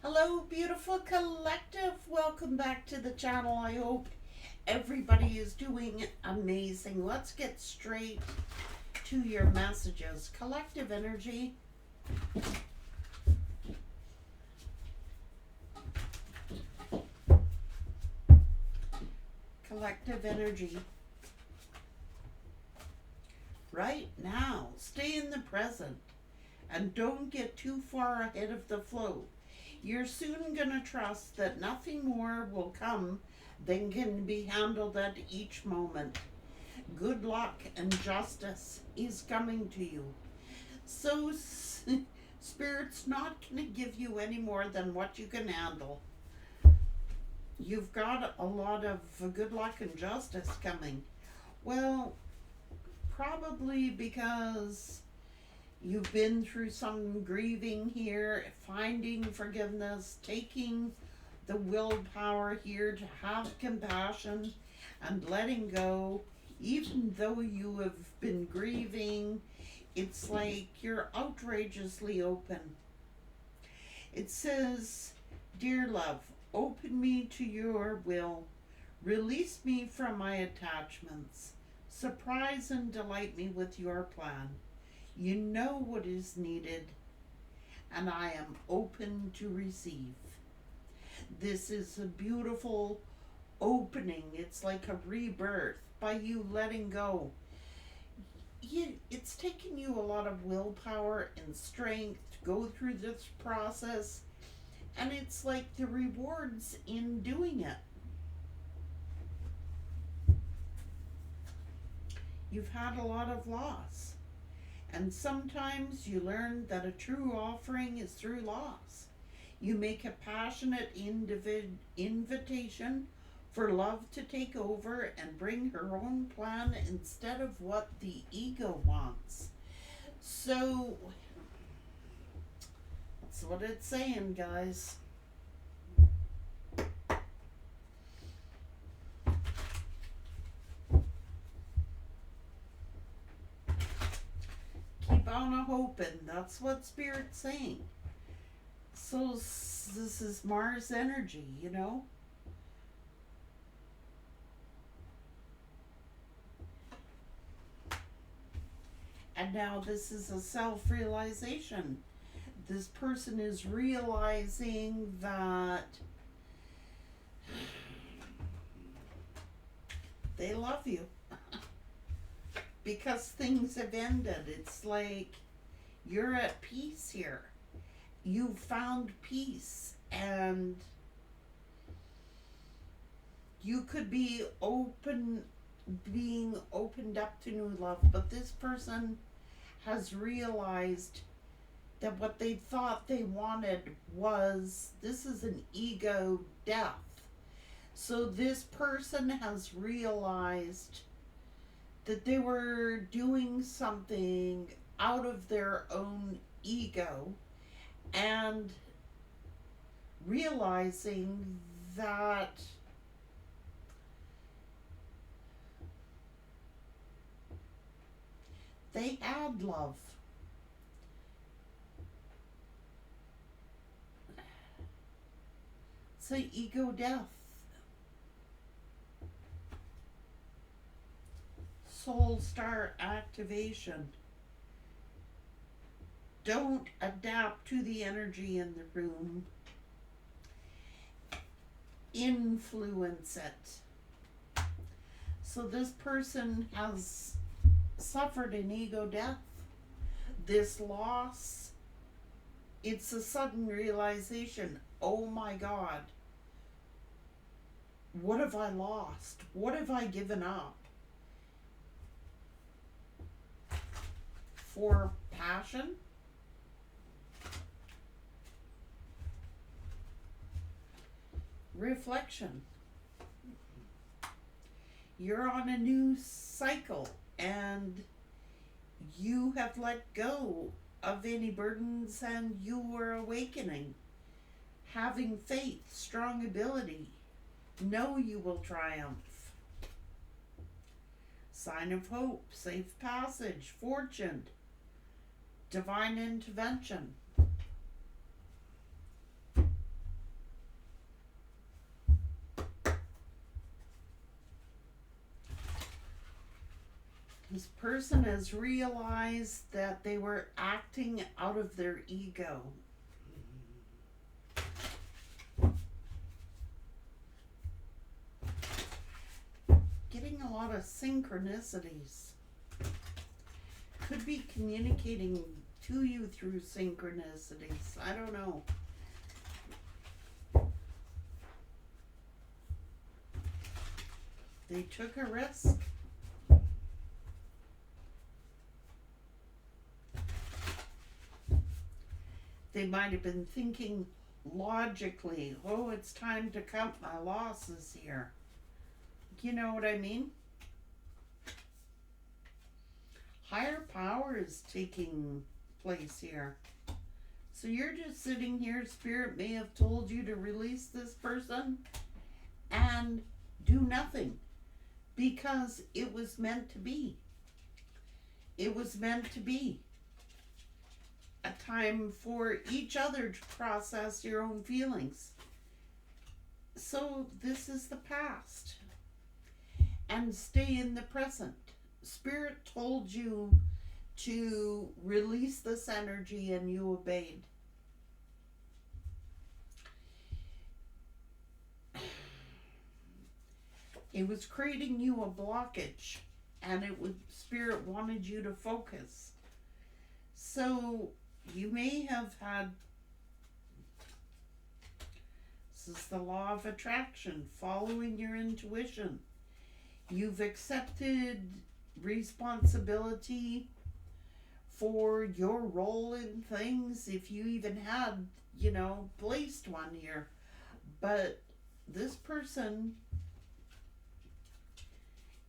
Hello, beautiful collective. Welcome back to the channel. I hope everybody is doing amazing. Let's get straight to your messages. Collective energy. Collective energy. Right now, stay in the present and don't get too far ahead of the flow. You're soon going to trust that nothing more will come than can be handled at each moment. Good luck and justice is coming to you. So, Spirit's not going to give you any more than what you can handle. You've got a lot of good luck and justice coming. Well, probably because you've been through some grieving here, finding forgiveness, taking the willpower here to have compassion and letting go. Even though you have been grieving, it's like you're outrageously open. It says, "Dear love, open me to your will. Release me from my attachments. Surprise and delight me with your plan. You know what is needed, and I am open to receive." This is a beautiful opening. It's like a rebirth by you letting go. It's taken you a lot of willpower and strength to go through this process, and it's like the rewards in doing it. You've had a lot of loss. And sometimes you learn that a true offering is through loss. You make a passionate invitation for love to take over and bring her own plan instead of what the ego wants. So, that's what it's saying, guys. Keep on a hoping. That's what Spirit's saying. So, this is Mars energy, you know? And now this is a self-realization. This person is realizing that they love you because things have ended. It's like you're at peace here. You've found peace, and you could be being opened up to new love, but this person has realized that what they thought they wanted was, this is an ego death. So this person has realized that they were doing something out of their own ego, and realizing that they had love. It's an ego death. Soul star activation. Don't adapt to the energy in the room. Influence it. So this person has suffered an ego death. This loss, it's a sudden realization. Oh my God. What have I lost? What have I given up? For passion? Reflection. You're on a new cycle, and you have let go of any burdens, and you are awakening. Having faith, strong ability. Know you will triumph. Sign of hope, safe passage, fortune, divine intervention. This person has realized that they were acting out of their ego. Getting a lot of synchronicities. Could be communicating to you through synchronicities. I don't know. They took a risk. They might have been thinking logically, oh, it's time to cut my losses here. You know what I mean? Higher power is taking place here. So you're just sitting here, Spirit may have told you to release this person and do nothing because it was meant to be. It was meant to be a time for each other to process your own feelings. So this is the past. And stay in the present. Spirit told you to release this energy and you obeyed. It was creating you a blockage, and Spirit wanted you to focus. So you may have had, this is the law of attraction, following your intuition. You've accepted responsibility for your role in things, if you even had, placed one here. But this person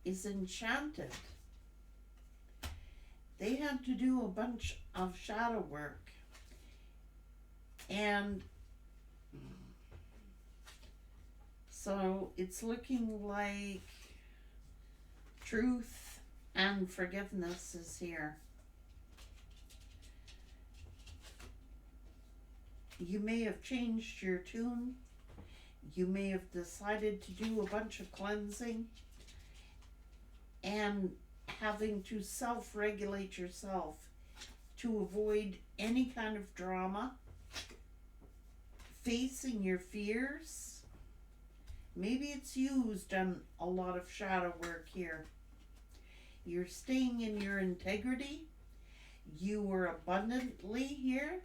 is enchanted. They had to do a bunch of shadow work. And so it's looking like truth and forgiveness is here. You may have changed your tune. You may have decided to do a bunch of cleansing and having to self-regulate yourself to avoid any kind of drama, facing your fears. Maybe it's you who's done a lot of shadow work here. You're staying in your integrity. You were abundantly here.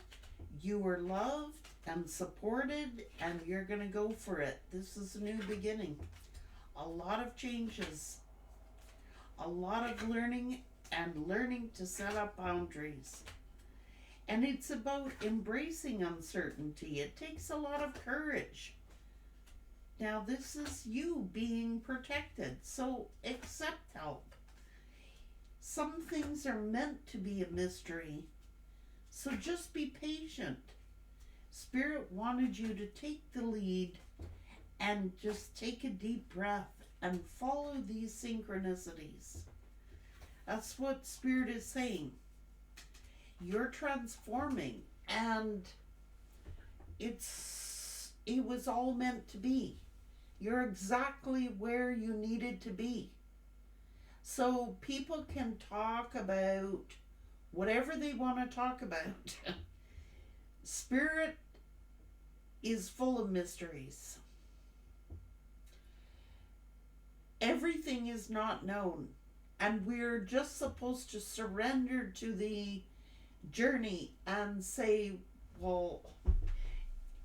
You were loved and supported, and you're going to go for it. This is a new beginning. A lot of changes. A lot of learning and learning to set up boundaries. And it's about embracing uncertainty. It takes a lot of courage. Now, this is you being protected, so accept help. Some things are meant to be a mystery, so just be patient. Spirit wanted you to take the lead and just take a deep breath and follow these synchronicities. That's what Spirit is saying. You're transforming, and it was all meant to be. You're exactly where you needed to be. So people can talk about whatever they want to talk about. Spirit is full of mysteries. Everything is not known, and we're just supposed to surrender to the journey and say, well,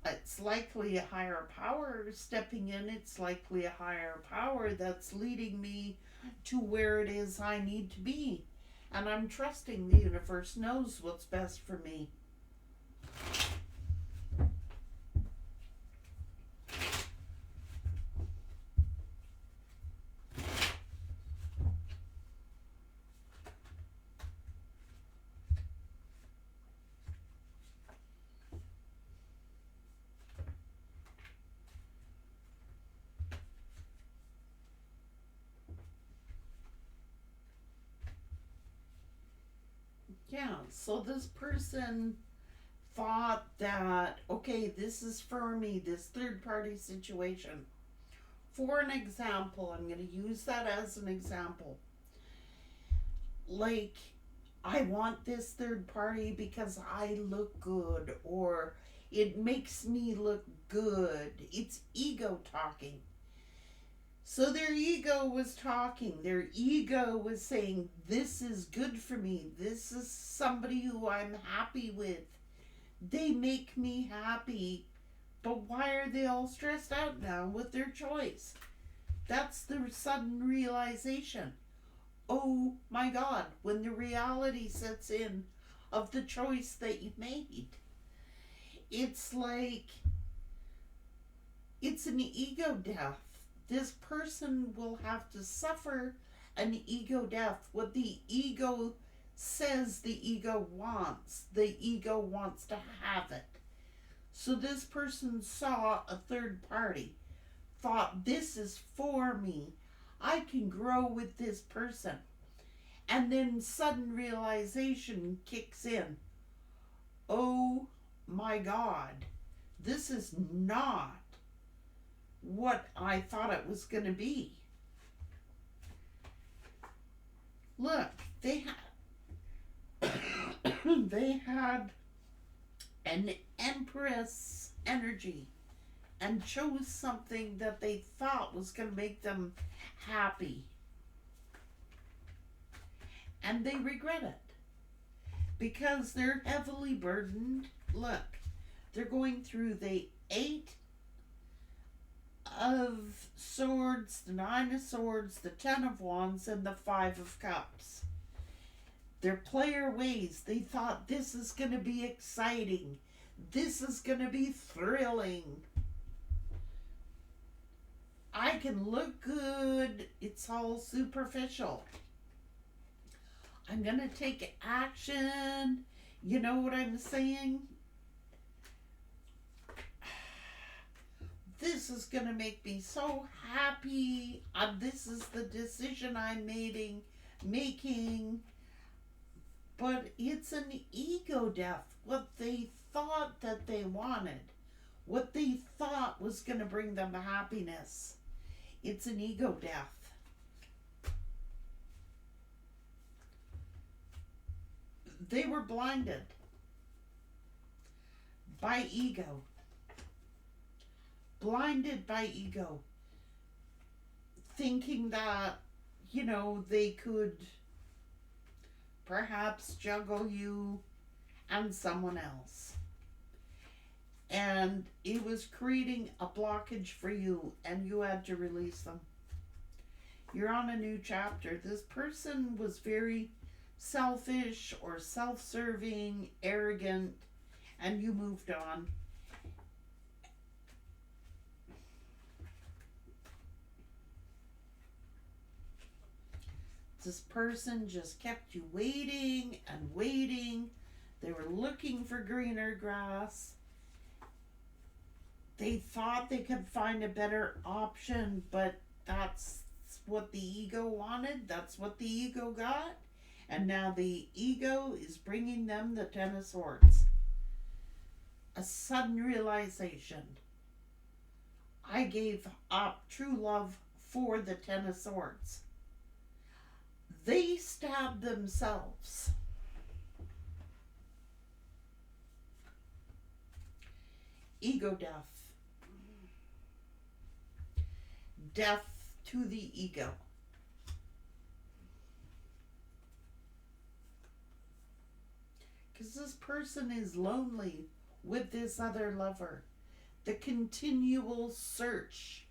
it's likely a higher power stepping in. It's likely a higher power that's leading me to where it is I need to be. And I'm trusting the universe knows what's best for me. Yeah, so this person thought that, okay, this is for me, this third party situation. For an example, I'm going to use that as an example. like, I want this third party because I look good, or it makes me look good. It's ego talking. So their ego was talking. Their ego was saying, this is good for me. This is somebody who I'm happy with. They make me happy. But why are they all stressed out now with their choice? That's the sudden realization. Oh my God, when the reality sets in of the choice that you made, it's like it's an ego death. This person will have to suffer an ego death. What the ego says the ego wants to have it. So this person saw a third party, thought, this is for me. I can grow with this person. And then sudden realization kicks in. Oh my God, this is not what I thought it was going to be. Look, they had they had an empress energy and chose something that they thought was going to make them happy. And they regret it because they're heavily burdened. Look, they're going through the 8 of Swords, the 9 of Swords, the 10 of Wands, and the 5 of Cups. Their player ways, they thought this is going to be exciting. This is going to be thrilling. I can look good. It's all superficial. I'm going to take action. You know what I'm saying? This is going to make me so happy. This is the decision I'm making. But it's an ego death. What they thought that they wanted. What they thought was going to bring them happiness. It's an ego death. They were blinded by ego. Blinded by ego. Thinking that, they could perhaps juggle you and someone else. And it was creating a blockage for you, and you had to release them. You're on a new chapter. This person was very selfish or self-serving, arrogant, and you moved on. This person just kept you waiting and waiting. They were looking for greener grass. They thought they could find a better option, but that's what the ego wanted. That's what the ego got. And now the ego is bringing them the 10 of Swords. A sudden realization. I gave up true love for the 10 of Swords. They stabbed themselves. Ego death. Death to the ego. Because this person is lonely with this other lover. The continual search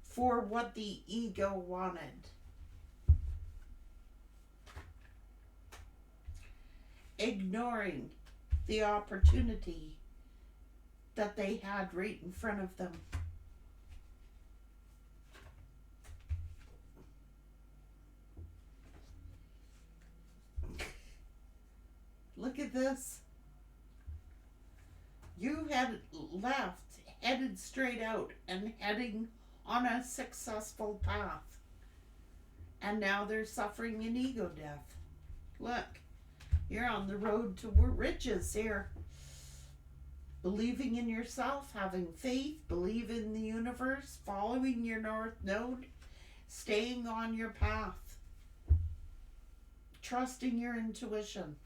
for what the ego wanted. Ignoring the opportunity that they had right in front of them. Look at this. You had left, headed straight out and heading on a successful path. And now they're suffering an ego death. Look, you're on the road to riches here. Believing in yourself, having faith, believe in the universe, following your North Node, staying on your path. trusting your intuition,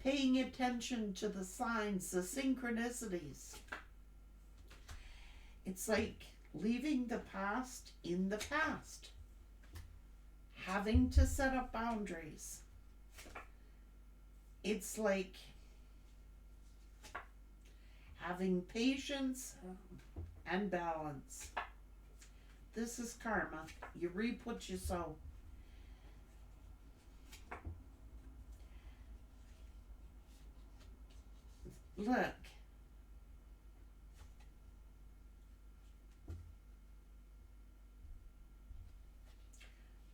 paying attention to the signs, the synchronicities. It's like leaving the past in the past, having to set up boundaries. It's like having patience and balance. This is karma. You reap what you sow. Look.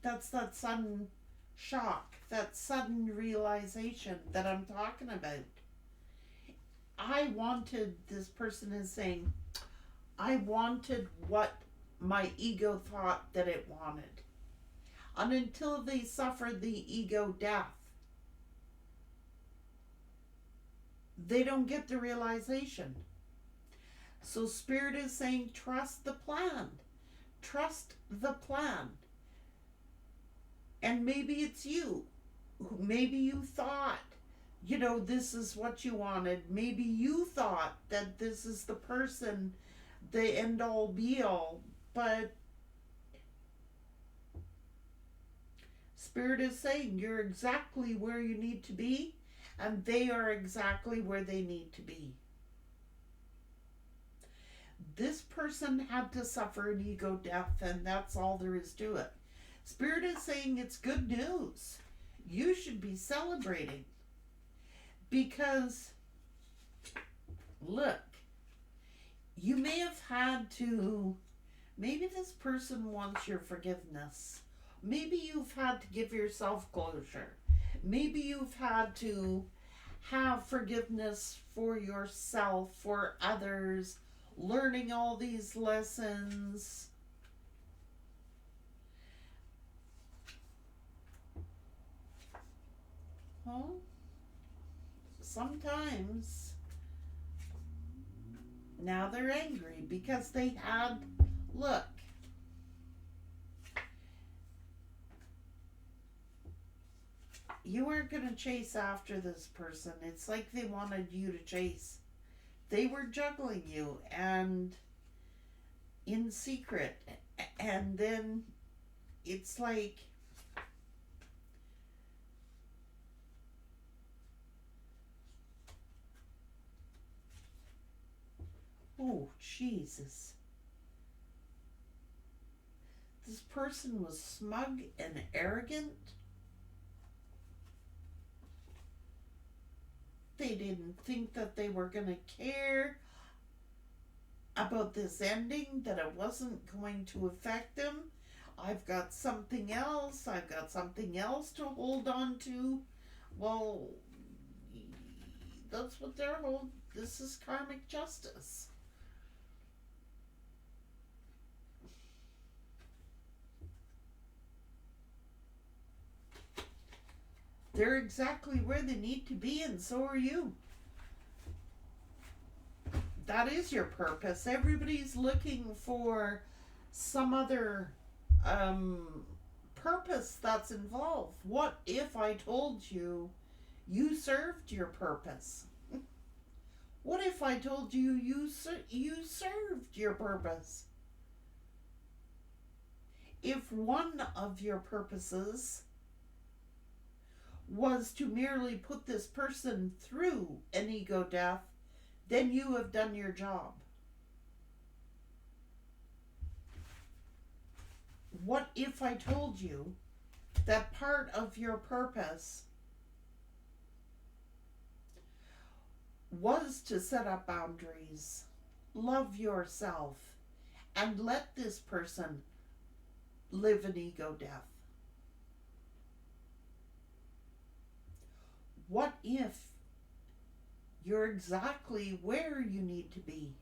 That's that sudden shock, that sudden realization that I'm talking about. This person is saying, I wanted what my ego thought that it wanted. And until they suffer the ego death, they don't get the realization. So Spirit is saying, trust the plan. Trust the plan. And maybe it's you. Maybe you thought, this is what you wanted. Maybe you thought that this is the person, the end all be all. But Spirit is saying you're exactly where you need to be, and they are exactly where they need to be. This person had to suffer an ego death, and that's all there is to it. Spirit is saying it's good news. You should be celebrating. Because, look, you may have had to, maybe this person wants your forgiveness. Maybe you've had to give yourself closure. Maybe you've had to have forgiveness for yourself, for others, learning all these lessons. Well, sometimes now they're angry because they had, look, you weren't going to chase after this person. It's like they wanted you to chase. They were juggling you and in secret. And then it's like, oh, Jesus. This person was smug and arrogant. They didn't think that they were going to care about this ending, that it wasn't going to affect them. I've got something else. I've got something else to hold on to. Well, that's what they're holding. This is karmic justice. They're exactly where they need to be, and so are you. That is your purpose. Everybody's looking for some other purpose that's involved. What if I told you you served your purpose? What if I told you you served your purpose? If one of your purposes was to merely put this person through an ego death, then you have done your job. What if I told you that part of your purpose was to set up boundaries, love yourself, and let this person live an ego death? What if you're exactly where you need to be,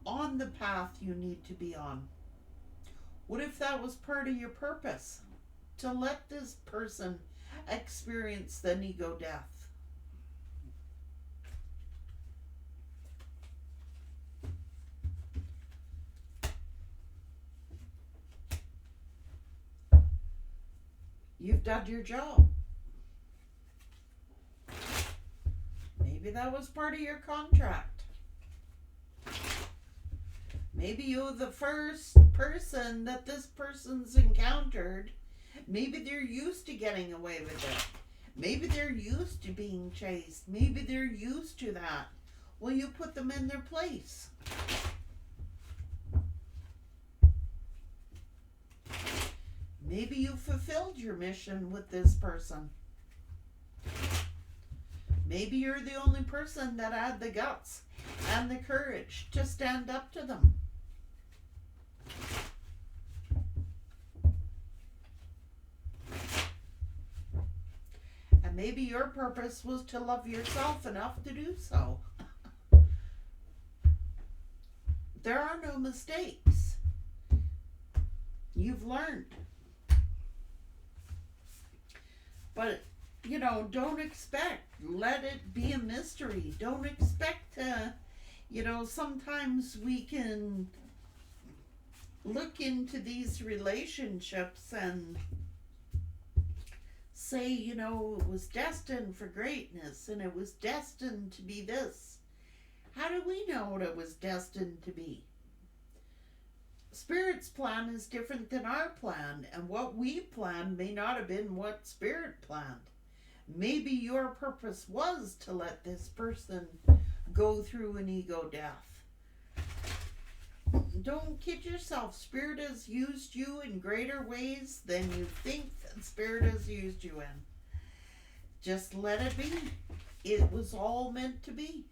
on the path you need to be on? What if that was part of your purpose, to let this person experience the ego death? You've done your job. Maybe that was part of your contract. Maybe you're the first person that this person's encountered. Maybe they're used to getting away with it. Maybe they're used to being chased. Maybe they're used to that. Well, you put them in their place. Maybe you fulfilled your mission with this person. Maybe you're the only person that had the guts and the courage to stand up to them. And maybe your purpose was to love yourself enough to do so. There are no mistakes. You've learned. But, don't expect. Let it be a mystery. Don't expect to, sometimes we can look into these relationships and say, it was destined for greatness and it was destined to be this. How do we know what it was destined to be? Spirit's plan is different than our plan, and what we planned may not have been what Spirit planned. Maybe your purpose was to let this person go through an ego death. Don't kid yourself. Spirit has used you in greater ways than you think that Spirit has used you in. Just let it be. It was all meant to be.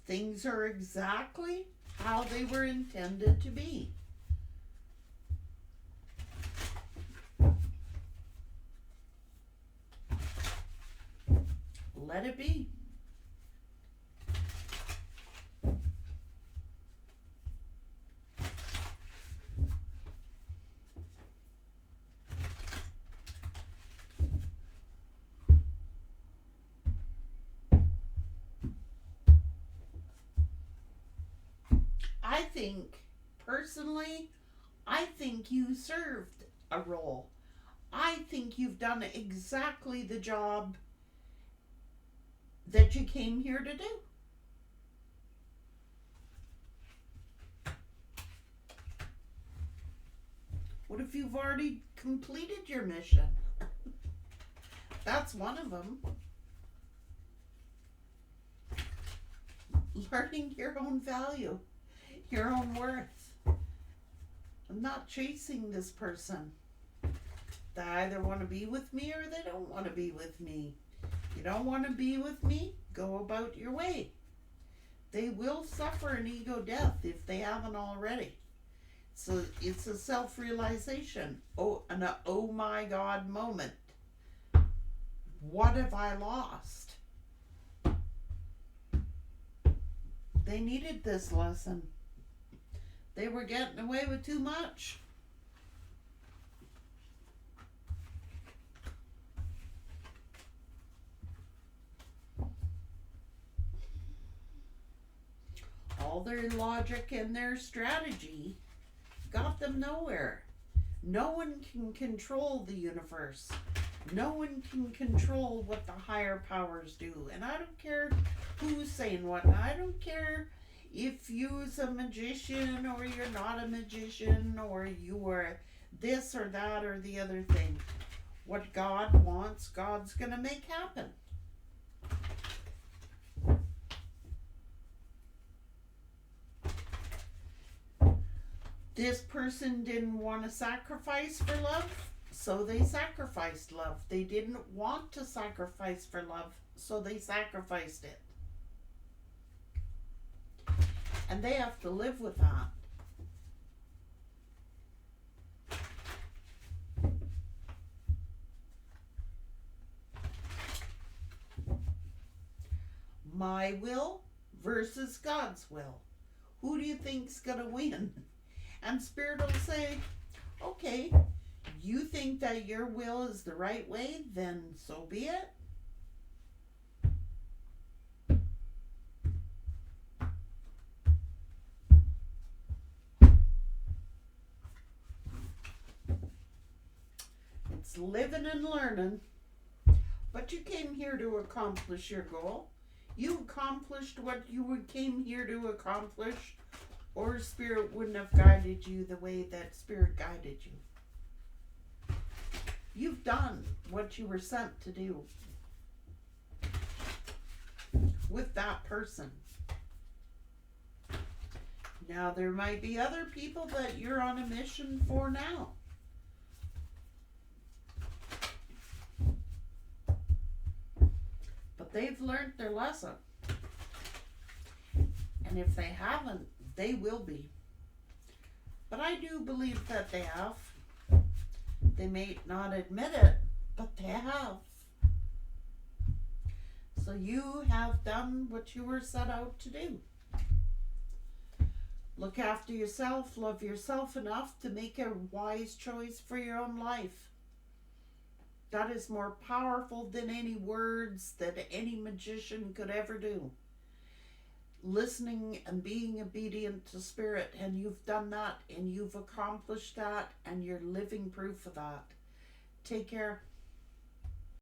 Things are exactly how they were intended to be. Let it be. Personally, I think you served a role. I think you've done exactly the job that you came here to do. What if you've already completed your mission? That's one of them. Learning your own value, your own worth. I'm not chasing this person. They either want to be with me or they don't want to be with me. You don't want to be with me? Go about your way. They will suffer an ego death if they haven't already. So it's a self-realization. An oh my God moment. What have I lost? They needed this lesson. They were getting away with too much. All their logic and their strategy got them nowhere. No one can control the universe. No one can control what the higher powers do. And I don't care who's saying what. I don't care if you're a magician or you're not a magician or you are this or that or the other thing. What God wants, God's going to make happen. This person didn't want to sacrifice for love, so they sacrificed love. They didn't want to sacrifice for love, so they sacrificed it. And they have to live with that. My will versus God's will. Who do you think's going to win? And Spirit will say, okay, you think that your will is the right way, then so be it. just living and learning. But you came here to accomplish your goal. You accomplished what you came here to accomplish, or Spirit wouldn't have guided you the way that Spirit guided you. You've done what you were sent to do with that person. Now, there might be other people that you're on a mission for now. But they've learned their lesson. And if they haven't, they will be. But I do believe that they have. They may not admit it, but they have. So you have done what you were set out to do. Look after yourself, love yourself enough to make a wise choice for your own life. That is more powerful than any words that any magician could ever do. Listening and being obedient to Spirit, and you've done that, and you've accomplished that, and you're living proof of that. Take care.